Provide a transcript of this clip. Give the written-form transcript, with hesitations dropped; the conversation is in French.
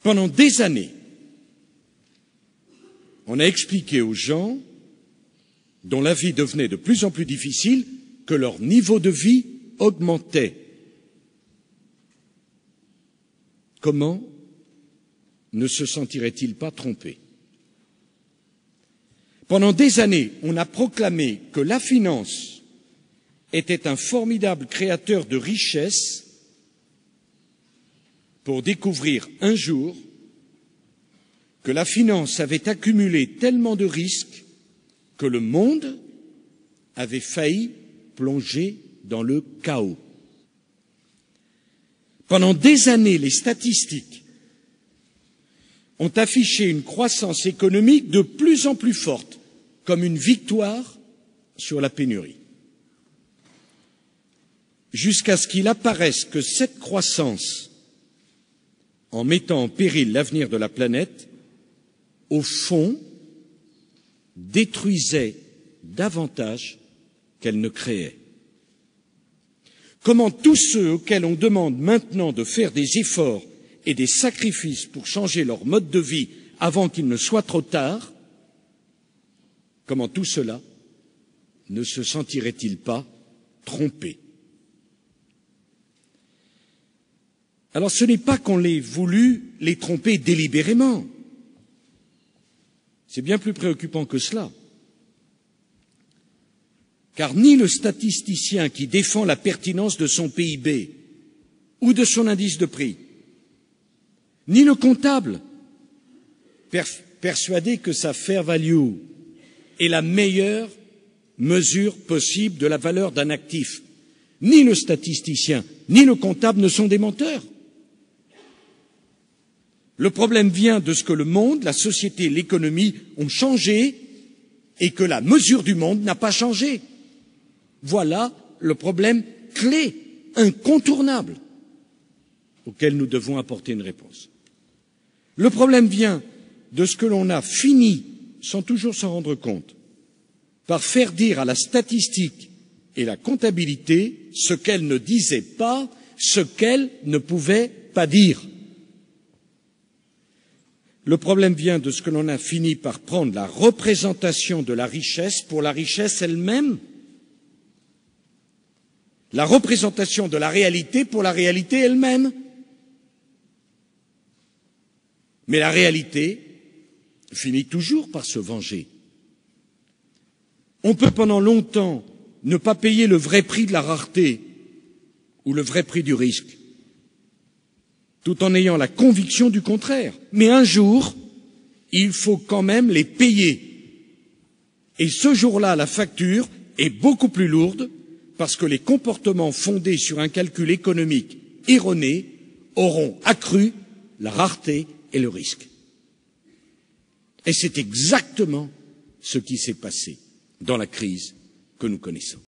Pendant des années, on a expliqué aux gens dont la vie devenait de plus en plus difficile que leur niveau de vie augmentait. Comment ne se sentiraient-ils pas trompés? Pendant des années, on a proclamé que la finance était un formidable créateur de richesses pour découvrir un jour que la finance avait accumulé tellement de risques que le monde avait failli plonger dans le chaos. Pendant des années, les statistiques ont affiché une croissance économique de plus en plus forte, comme une victoire sur la pénurie. Jusqu'à ce qu'il apparaisse que cette croissance, en mettant en péril l'avenir de la planète, au fond, détruisait davantage qu'elle ne créait. Comment tous ceux auxquels on demande maintenant de faire des efforts et des sacrifices pour changer leur mode de vie avant qu'il ne soit trop tard, comment tout cela ne se sentirait-il pas trompé? Alors ce n'est pas qu'on ait voulu les tromper délibérément. C'est bien plus préoccupant que cela. Car ni le statisticien qui défend la pertinence de son PIB ou de son indice de prix, ni le comptable persuadé que sa fair value est la meilleure mesure possible de la valeur d'un actif, ni le statisticien, ni le comptable ne sont des menteurs. Le problème vient de ce que le monde, la société, l'économie ont changé et que la mesure du monde n'a pas changé. Voilà le problème clé, incontournable, auquel nous devons apporter une réponse. Le problème vient de ce que l'on a fini, sans toujours s'en rendre compte, par faire dire à la statistique et la comptabilité ce qu'elles ne disaient pas, ce qu'elles ne pouvaient pas dire. Le problème vient de ce que l'on a fini par prendre la représentation de la richesse pour la richesse elle-même, la représentation de la réalité pour la réalité elle-même. Mais la réalité finit toujours par se venger. On peut pendant longtemps ne pas payer le vrai prix de la rareté ou le vrai prix du risque, tout en ayant la conviction du contraire. Mais un jour, il faut quand même les payer. Et ce jour-là, la facture est beaucoup plus lourde parce que les comportements fondés sur un calcul économique erroné auront accru la rareté et le risque. Et c'est exactement ce qui s'est passé dans la crise que nous connaissons.